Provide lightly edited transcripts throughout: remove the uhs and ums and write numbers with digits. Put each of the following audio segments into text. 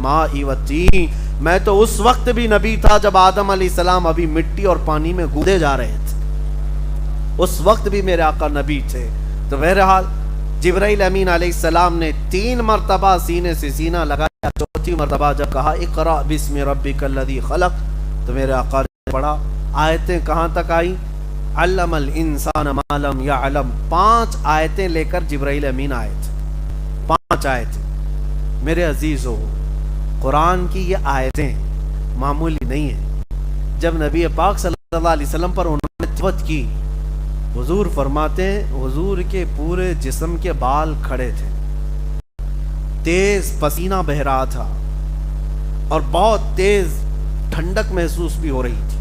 الماء والتین، میں تو اس وقت بھی نبی تھا جب آدم علیہ السلام ابھی مٹی اور پانی میں گودے جا رہے تھے، اس وقت بھی میرے آقا نبی تھے۔ تو بہرحال جبرائیل امین علیہ السلام نے 3 مرتبہ سینے سے سینہ لگایا، چوتھی مرتبہ جب کہا اقرأ بسم ربک الذی خلق، تو میرے آقا نے پڑھا۔ آیتیں کہاں تک آئیں؟ علم الانسان ما لم یعلم، 5 آیتیں لے کر جبرائیل امین آئے تھے، 5 آیتیں۔ میرے عزیزو، قرآن کی یہ آیتیں معمولی نہیں ہیں۔ جب نبی پاک صلی اللہ علیہ وسلم پر انہوں نے تلاوت کی، حضور فرماتے ہیں حضور کے پورے جسم کے بال کھڑے تھے، تیز پسینہ بہ رہا تھا اور بہت تیز ٹھنڈک محسوس بھی ہو رہی تھی،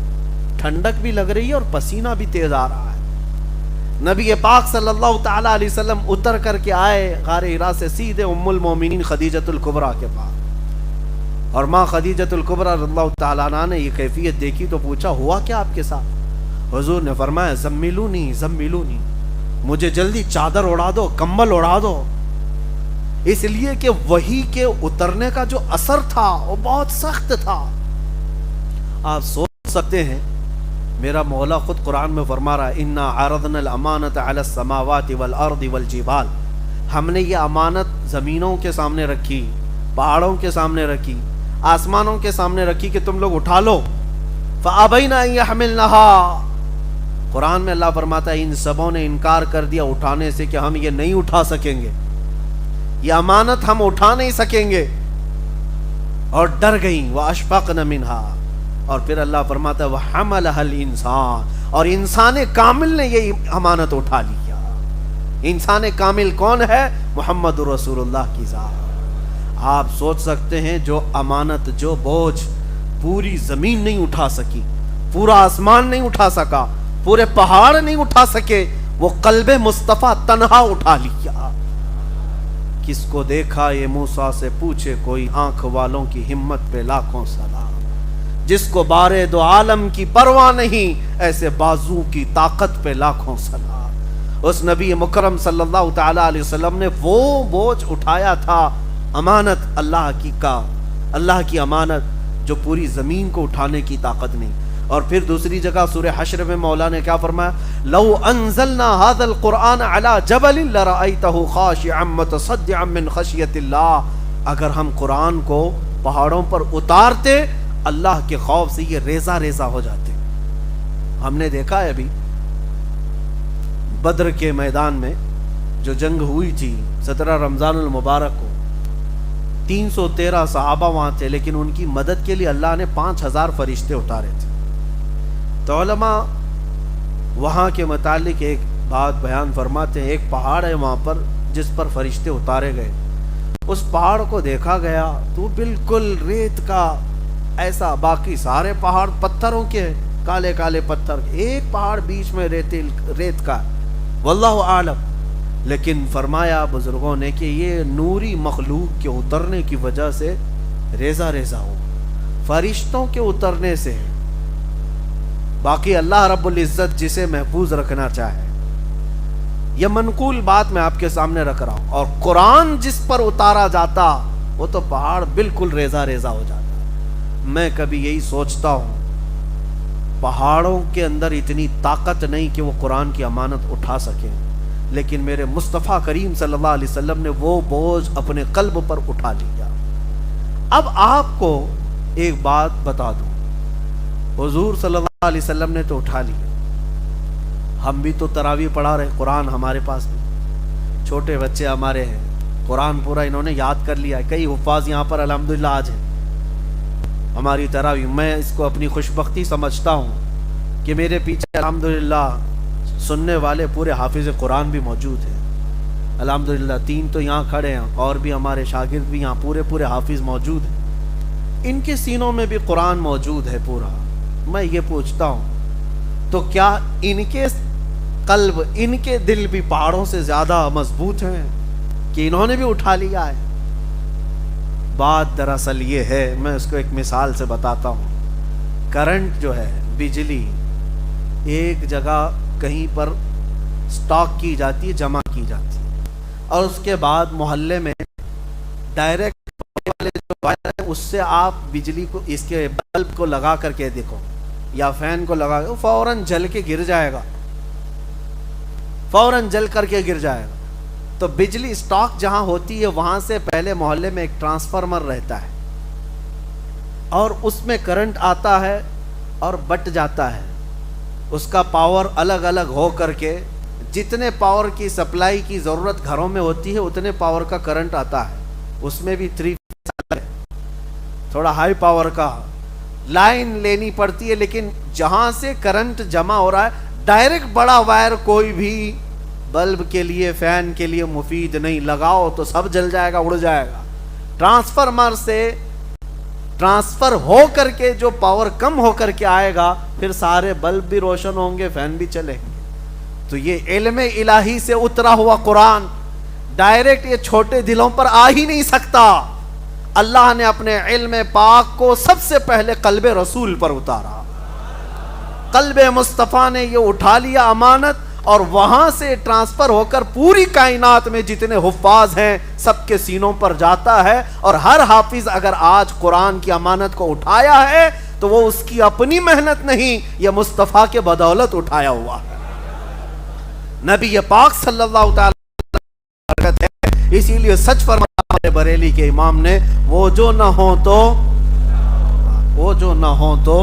ٹھنڈک بھی لگ رہی ہے اور پسینہ بھی تیز آ رہا ہے۔ نبی پاک صلی اللہ تعالی علیہ وسلم اتر کر کے آئے غار حرا سے سیدھے ام المومنین خدیجۃ الکبریٰ کے پاس، اور ماں خدیجۃ الکبریٰ رضی اللہ تعالیٰ عنہا نے یہ کیفیت دیکھی تو پوچھا ہوا کیا آپ کے ساتھ؟ حضور نے فرمایا زملونی زملونی، مجھے جلدی چادر اڑا دو، کمبل اڑا دو، اس لیے کہ وحی کے اترنے کا جو اثر تھا وہ بہت سخت تھا۔ آپ سوچ سکتے ہیں میرا مولا خود قرآن میں فرما رہا ہے انا عرضنا الامانۃ علی السماوات والارض والجبال، ہم نے یہ امانت زمینوں کے سامنے رکھی، پہاڑوں کے سامنے رکھی، آسمانوں کے سامنے رکھی کہ تم لوگ اٹھا لو، فابین ان یحملنها، قرآن میں اللہ فرماتا ہے ان سبوں نے انکار کر دیا اٹھانے سے کہ ہم یہ نہیں اٹھا سکیں گے، یہ امانت ہم اٹھا نہیں سکیں گے، اور ڈر گئیں، واشفقن منها، اور پھر اللہ فرماتا ہے وحملها الانسان، اور انسان کامل نے یہ امانت اٹھا لیا۔ انسان کامل کون ہے؟ محمد رسول اللہ کی ذات۔ آپ سوچ سکتے ہیں جو امانت، جو بوجھ پوری زمین نہیں اٹھا سکی، پورا آسمان نہیں اٹھا سکا، پورے پہاڑ نہیں اٹھا سکے، وہ قلب مصطفیٰ تنہا اٹھا لیا۔ کس کو دیکھا یہ موسیٰ سے پوچھے کوئی، آنکھ والوں کی ہمت پہ لاکھوں سلام، جس کو بارے دو عالم کی پرواہ نہیں، ایسے بازو کی طاقت پہ لاکھوں سلام۔ اس نبی مکرم صلی اللہ تعالی علیہ وسلم نے وہ بوجھ اٹھایا تھا، امانت اللہ کی امانت جو پوری زمین کو اٹھانے کی طاقت نہیں۔ اور پھر دوسری جگہ سورہ حشر میں مولا نے کیا فرمایا؟ لو انزلنا هذا القرآن على جبل لرأيته خاشعا متصدعا من خشیۃ اللہ، اگر ہم قرآن کو پہاڑوں پر اتارتے اللہ کے خوف سے یہ ریزہ ریزہ ہو جاتے۔ ہم نے دیکھا ہے ابھی بدر کے میدان میں جو جنگ ہوئی تھی 17 رمضان المبارک کو، 313 صحابہ وہاں تھے، لیکن ان کی مدد کے لیے اللہ نے 5000 فرشتے اتارے تھے۔ تو علماء وہاں کے متعلق ایک بات بیان فرماتے ہیں، ایک پہاڑ ہے وہاں پر جس پر فرشتے اتارے گئے، اس پہاڑ کو دیکھا گیا تو بالکل ریت کا ایسا، باقی سارے پہاڑ پتھروں کے، کالے کالے پتھر، ایک پہاڑ بیچ میں ریت کا، واللہ عالم۔ لیکن فرمایا بزرگوں نے کہ یہ نوری مخلوق کے اترنے کی وجہ سے ریزہ ریزہ ہو، فرشتوں کے اترنے سے، باقی اللہ رب العزت جسے محفوظ رکھنا چاہے۔ یہ منقول بات میں آپ کے سامنے رکھ رہا ہوں، اور قرآن جس پر اتارا جاتا وہ تو پہاڑ بالکل ریزہ ریزہ ہو جاتا۔ میں کبھی یہی سوچتا ہوں پہاڑوں کے اندر اتنی طاقت نہیں کہ وہ قرآن کی امانت اٹھا سکیں، لیکن میرے مصطفیٰ کریم صلی اللہ علیہ وسلم نے وہ بوجھ اپنے قلب پر اٹھا لیا۔ اب آپ کو ایک بات بتا دوں، حضور صلی اللہ علیہ وسلم نے تو اٹھا لیا، ہم بھی تو تراویح پڑھا رہے، قرآن ہمارے پاس بھی، چھوٹے بچے ہمارے ہیں، قرآن پورا انہوں نے یاد کر لیا ہے، کئی حفاظ یہاں پر الحمدللہ آج ہیں۔ ہماری تراویح، میں اس کو اپنی خوش بختی سمجھتا ہوں کہ میرے پیچھے الحمدللہ سننے والے پورے حافظ قرآن بھی موجود ہیں، الحمدللہ 3 تو یہاں کھڑے ہیں، اور بھی ہمارے شاگرد بھی یہاں پورے حافظ موجود ہیں، ان کے سینوں میں بھی قرآن موجود ہے پورا۔ میں یہ پوچھتا ہوں تو کیا ان کے قلب، ان کے دل بھی پہاڑوں سے زیادہ مضبوط ہیں کہ انہوں نے بھی اٹھا لیا ہے؟ بات دراصل یہ ہے، میں اس کو ایک مثال سے بتاتا ہوں۔ کرنٹ جو ہے، بجلی ایک جگہ کہیں پر سٹاک کی جاتی ہے، جمع کی جاتی ہے، اور اس کے بعد محلے میں ڈائریکٹ والے جو وائر ہے اس سے آپ بجلی کو اس کے بلب کو لگا کر کے دیکھو یا فین کو لگا کے فوراً جل کے گر جائے گا، فوراً جل کر کے گر جائے گا. تو بجلی اسٹاک جہاں ہوتی ہے وہاں سے پہلے محلے میں ایک ٹرانسفارمر رہتا ہے اور اس میں کرنٹ آتا ہے اور بٹ جاتا ہے. اس کا پاور الگ الگ ہو کر کے جتنے پاور کی سپلائی کی ضرورت گھروں میں ہوتی ہے اتنے پاور کا کرنٹ آتا ہے. اس میں بھی 3 فیز ہے، تھوڑا ہائی پاور کا لائن لینی پڑتی ہے، لیکن جہاں سے کرنٹ جمع ہو رہا ہے ڈائریکٹ بڑا وائر کوئی بھی بلب کے لیے فین کے لیے مفید نہیں. لگاؤ تو سب جل جائے گا، اڑ جائے گا. ٹرانسفارمر سے ٹرانسفر ہو کر کے جو پاور کم ہو کر کے آئے گا پھر سارے بلب بھی روشن ہوں گے، فین بھی چلیں گے. تو یہ علم الہی سے اترا ہوا قرآن ڈائریکٹ یہ چھوٹے دلوں پر آ ہی نہیں سکتا. اللہ نے اپنے علم پاک کو سب سے پہلے قلب رسول پر اتارا. قلب مصطفیٰ نے یہ اٹھا لیا امانت اور وہاں سے ٹرانسفر ہو کر پوری کائنات میں جتنے حفاظ ہیں سب کے سینوں پر جاتا ہے. اور ہر حافظ اگر آج قرآن کی امانت کو اٹھایا ہے تو وہ اس کی اپنی محنت نہیں، یہ مصطفیٰ کے بدولت اٹھایا ہوا ہے. نبی پاک صلی اللہ تعالی برکت ہے. اسی لیے سچ فرمایا بریلی کے امام نے، وہ جو نہ ہو تو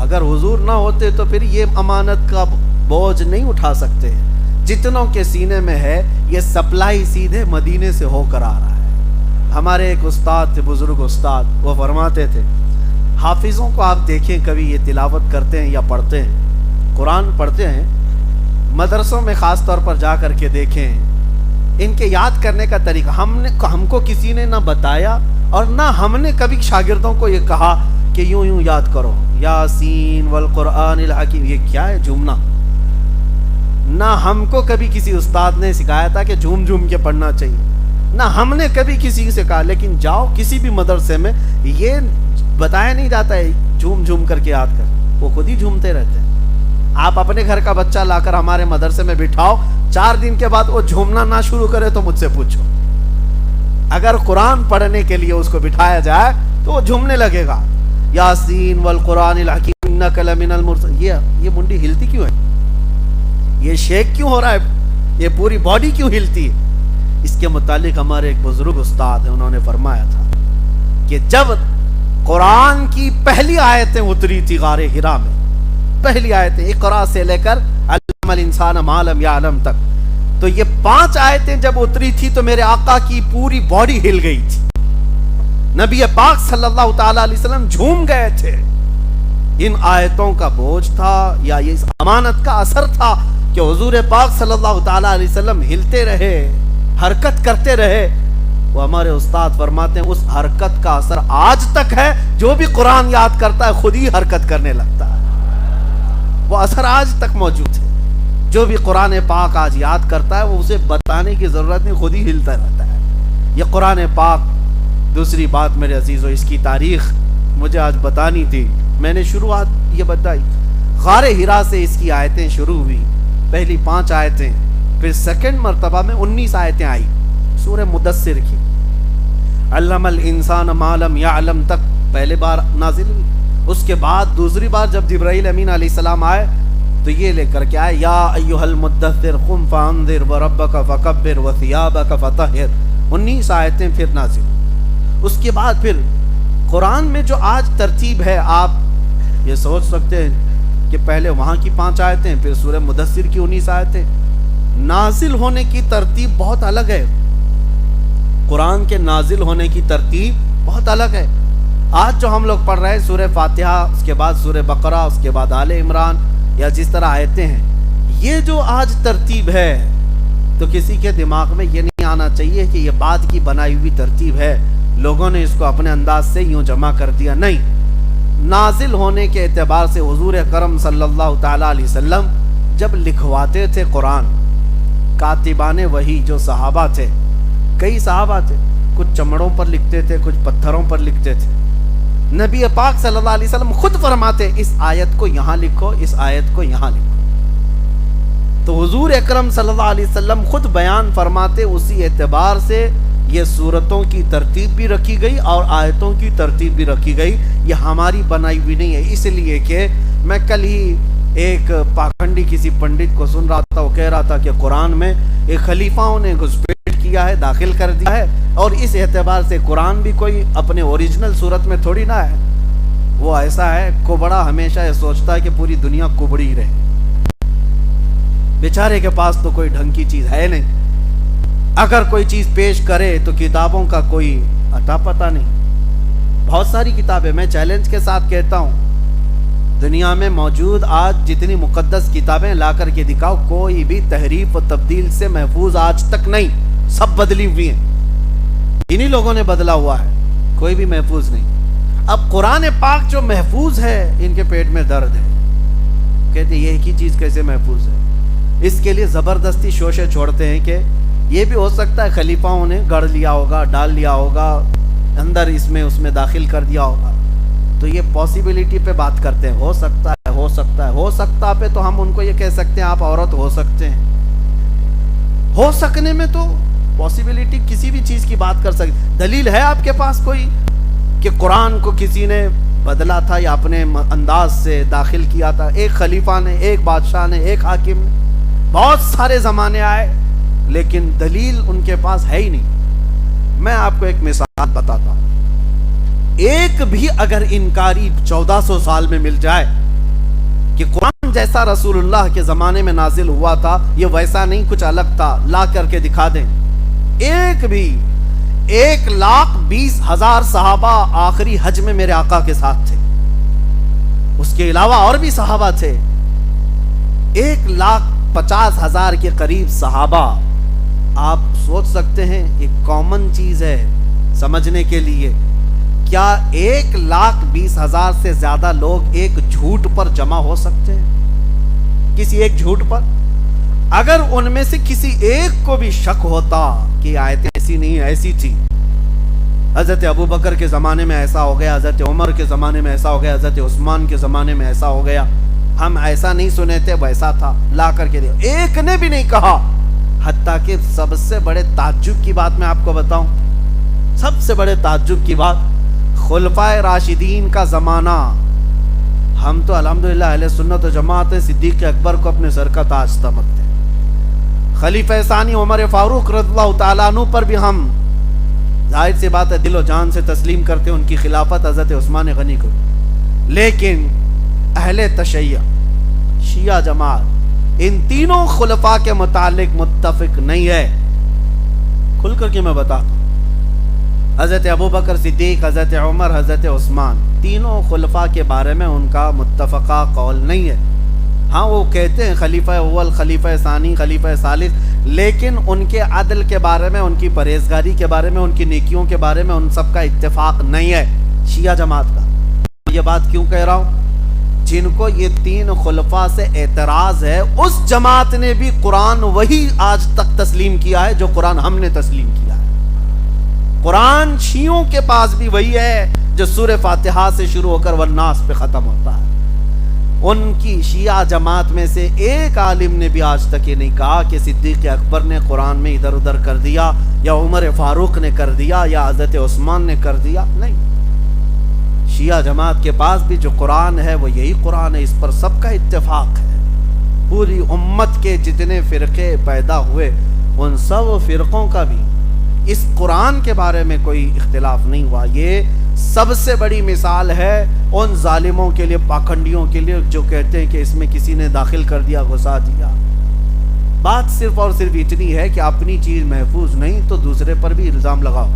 اگر حضور نہ ہوتے تو پھر یہ امانت کا بوجھ نہیں اٹھا سکتے. جتنوں کے سینے میں ہے یہ سپلائی سیدھے مدینے سے ہو کر آ رہا ہے. ہمارے ایک استاد تھے، بزرگ استاد، وہ فرماتے تھے حافظوں کو آپ دیکھیں کبھی یہ تلاوت کرتے ہیں یا پڑھتے ہیں، قرآن پڑھتے ہیں، مدرسوں میں خاص طور پر جا کر کے دیکھیں ان کے یاد کرنے کا طریقہ. ہم کو کسی نے نہ بتایا اور نہ ہم نے کبھی شاگردوں کو یہ کہا کہ یوں یاد کرو یاسین والقرآن الحکیم. یہ کیا ہے جھومنا؟ نہ ہم کو کبھی کسی استاد نے سکھایا تھا کہ جھوم جھوم کے پڑھنا چاہیے، نہ ہم نے کبھی کسی سے کہا. لیکن جاؤ کسی بھی مدرسے میں یہ بتایا نہیں جاتا ہے جھوم جھوم کر کے یاد کر، وہ خود ہی جھومتے رہتے ہیں. آپ اپنے گھر کا بچہ لا کر ہمارے مدرسے میں بٹھاؤ، 4 دن کے بعد وہ جھومنا نہ شروع کرے تو مجھ سے پوچھو. اگر قرآن پڑھنے کے لیے اس کو بٹھایا جائے تو وہ جھومنے لگے گا. یاسین والقرآن الحکیم انک لمن المرسلین. یہ منڈی ہلتی کیوں ہے؟ یہ شیک کیوں ہو رہا ہے؟ یہ پوری باڈی کیوں ہلتی ہے؟ اس کے متعلق ہمارے ایک بزرگ استاد ہیں، انہوں نے فرمایا تھا کہ جب قرآن کی پہلی آیتیں اتری تھی غار حرا میں، پہلی آیتیں اقرا سے لے کر علم الانسان ما لم یعلم تک، تو یہ 5 آیتیں جب اتری تھی تو میرے آقا کی پوری باڈی ہل گئی تھی. نبی پاک صلی اللہ تعالی علیہ وسلم جھوم گئے تھے. ان آیتوں کا بوجھ تھا یا یہ اس امانت کا اثر تھا کہ حضور پاک صلی اللہ تعالی علیہ وسلم ہلتے رہے، حرکت کرتے رہے. وہ ہمارے استاد فرماتے ہیں اس حرکت کا اثر آج تک ہے. جو بھی قرآن یاد کرتا ہے خود ہی حرکت کرنے لگتا ہے. وہ اثر آج تک موجود ہے. جو بھی قرآن پاک آج یاد کرتا ہے وہ اسے بتانے کی ضرورت نہیں، خود ہی ہلتا رہتا ہے. یہ قرآن پاک. دوسری بات میرے عزیزو، اس کی تاریخ مجھے آج بتانی تھی، میں نے شروعات یہ بتائی. غار حرا سے اس کی آیتیں شروع ہوئی، پہلی 5 آیتیں، پھر سیکنڈ مرتبہ میں 19 آیتیں آئی سورہ مدثر کی. علم الانسان ما لم یعلم تک پہلے بار نازل ہوئی. اس کے بعد دوسری بار جب جبرائیل امین علیہ السلام آئے تو یہ لے کر کے آئے یا ایھا المدثر قم فانذر وربک فکبر وثیابک فطہر. 19 آیتیں پھر نازل. اس کے بعد پھر قرآن میں جو آج ترتیب ہے، آپ یہ سوچ سکتے ہیں کہ پہلے وہاں کی 5 آیتیں پھر سورہ مدثر کی 19 آیتیں. نازل ہونے کی ترتیب بہت الگ ہے. قرآن کے نازل ہونے کی ترتیب بہت الگ ہے. آج جو ہم لوگ پڑھ رہے ہیں سورہ فاتحہ، اس کے بعد سورہ بقرہ، اس کے بعد آل عمران، یا جس طرح آیتیں ہیں، یہ جو آج ترتیب ہے تو کسی کے دماغ میں یہ نہیں آنا چاہیے کہ یہ بعد کی بنائی ہوئی ترتیب ہے، لوگوں نے اس کو اپنے انداز سے یوں جمع کر دیا. نہیں، نازل ہونے کے اعتبار سے حضور کرم صلی اللہ تعالی علیہ وسلم جب لکھواتے تھے قرآن، کاتبان وحی جو صحابہ تھے، کئی صحابہ تھے، کچھ چمڑوں پر لکھتے تھے، کچھ پتھروں پر لکھتے تھے. نبی پاک صلی اللہ علیہ وسلم خود فرماتے اس آیت کو یہاں لکھو، اس آیت کو یہاں لکھو. تو حضور اکرم صلی اللہ علیہ وسلم خود بیان فرماتے، اسی اعتبار سے یہ صورتوں کی ترتیب بھی رکھی گئی اور آیتوں کی ترتیب بھی رکھی گئی، یہ ہماری بنائی ہوئی نہیں ہے۔ اس لیے کہ میں کل ہی ایک پاکھنڈی کسی پنڈت کو سن رہا تھا، وہ کہہ رہا تھا کہ قرآن میں ایک خلیفاؤں نے گھسپیٹ کیا ہے، داخل کر دیا ہے، اور اس اعتبار سے قرآن بھی کوئی اپنے اوریجنل صورت میں تھوڑی نہ ہے۔ وہ ایسا ہے، کبڑا ہمیشہ یہ سوچتا ہے کہ پوری دنیا کبڑی ہی رہے، بیچارے کے پاس تو کوئی ڈھنگ کی چیز ہے نہیں، اگر کوئی چیز پیش کرے تو کتابوں کا کوئی اتا پتہ نہیں۔ بہت ساری کتابیں، میں چیلنج کے ساتھ کہتا ہوں، دنیا میں موجود آج جتنی مقدس کتابیں لا کر کے دکھاؤ، کوئی بھی تحریف و تبدیل سے محفوظ آج تک نہیں، سب بدلی ہوئی ہیں، انہی لوگوں نے بدلا ہوا ہے، کوئی بھی محفوظ نہیں۔ اب قرآن پاک جو محفوظ ہے، ان کے پیٹ میں درد ہے، کہتے یہ ایک ہی چیز کیسے محفوظ ہے؟ اس کے لیے زبردستی شوشے چھوڑتے ہیں کہ یہ بھی ہو سکتا ہے خلیفاؤں نے گڑھ لیا ہوگا، ڈال لیا ہوگا اندر، اس میں داخل کر دیا ہوگا، تو یہ پاسیبلٹی پہ بات کرتے ہیں، ہو سکتا ہے، ہو سکتا ہے، ہو سکتا پہ تو ہم ان کو یہ کہہ سکتے ہیں آپ عورت ہو سکتے ہیں، ہو سکنے میں تو پاسیبلٹی کسی بھی چیز کی بات کر سکتے۔ دلیل ہے آپ کے پاس کوئی کہ قرآن کو کسی نے بدلا تھا یا اپنے انداز سے داخل کیا تھا؟ ایک خلیفہ نے، ایک بادشاہ نے، ایک حاکم نے، بہت سارے زمانے آئے لیکن دلیل ان کے پاس ہے ہی نہیں۔ میں آپ کو ایک مثال بتاتا ہوں، ایک بھی اگر انکاری 1400 سال میں مل جائے کہ قرآن جیسا رسول اللہ کے زمانے میں نازل ہوا تھا، یہ ویسا نہیں کچھ الگ تھا، لا کر کے دکھا دیں، ایک بھی 1,20,000 صحابہ آخری حج میں میرے آقا کے ساتھ تھے، اس کے علاوہ اور بھی صحابہ تھے، 1,50,000 کے قریب صحابہ۔ آپ سوچ سکتے ہیں، ایک کامن چیز ہے سمجھنے کے لیے، کیا 1,20,000 سے زیادہ لوگ ایک جھوٹ پر جمع ہو سکتے ہیں؟ کسی ایک جھوٹ پر؟ اگر ان میں سے کسی ایک کو بھی شک ہوتا کہ آیتیں ایسی نہیں ایسی تھی، حضرت ابو بکر کے زمانے میں ایسا ہو گیا، حضرت عمر کے زمانے میں ایسا ہو گیا، حضرت عثمان کے زمانے میں ایسا ہو گیا، ہم ایسا نہیں سنے تھے، ویسا تھا، لا کر کے دیا، ایک نے بھی نہیں کہا۔ حتیٰ کہ سب سے بڑے تعجب کی بات میں آپ کو بتاؤں، سب سے بڑے تعجب کی بات، خلفائے راشدین کا زمانہ، ہم تو الحمدللہ اہل سنت و جماعت صدیق اکبر کو اپنے سر کا تاج سمجھتے ہیں، خلیفہ ثانی عمر فاروق رضی اللہ تعالیٰ عنہ پر بھی ہم ظاہر سی بات ہے دل و جان سے تسلیم کرتے ہیں، ان کی خلافت حضرت عثمان غنی کو، لیکن اہل تشیع، شیعہ جماعت، ان تینوں خلفاء کے متعلق متفق نہیں ہے۔ کھل کر کے میں بتاتا ہوں، حضرت ابوبکر صدیق، حضرت عمر، حضرت عثمان، تینوں خلفاء کے بارے میں ان کا متفقہ قول نہیں ہے۔ ہاں وہ کہتے ہیں خلیفہ اول، خلیفہ ثانی، خلیفہ ثالث، لیکن ان کے عدل کے بارے میں، ان کی پرہیزگاری کے بارے میں، ان کی نیکیوں کے بارے میں ان سب کا اتفاق نہیں ہے شیعہ جماعت کا۔ یہ بات کیوں کہہ رہا ہوں؟ جن کو یہ تین خلفاء سے اعتراض ہے، اس جماعت نے بھی قرآن وہی آج تک تسلیم کیا ہے جو قرآن ہم نے تسلیم کیا ہے۔ قرآن شیعوں کے پاس بھی وہی ہے جو سورہ فاتحہ سے شروع ہو کر والناس پہ ختم ہوتا ہے۔ ان کی شیعہ جماعت میں سے ایک عالم نے بھی آج تک یہ نہیں کہا کہ صدیق اکبر نے قرآن میں ادھر ادھر کر دیا، یا عمر فاروق نے کر دیا، یا حضرت عثمان نے کر دیا، نہیں۔ شیعہ جماعت کے پاس بھی جو قرآن ہے وہ یہی قرآن ہے، اس پر سب کا اتفاق ہے۔ پوری امت کے جتنے فرقے پیدا ہوئے، ان سب فرقوں کا بھی اس قرآن کے بارے میں کوئی اختلاف نہیں ہوا۔ یہ سب سے بڑی مثال ہے ان ظالموں کے لیے، پاکھنڈیوں کے لیے، جو کہتے ہیں کہ اس میں کسی نے داخل کر دیا، گھسا دیا۔ بات صرف اور صرف اتنی ہے کہ اپنی چیز محفوظ نہیں تو دوسرے پر بھی الزام لگاؤ۔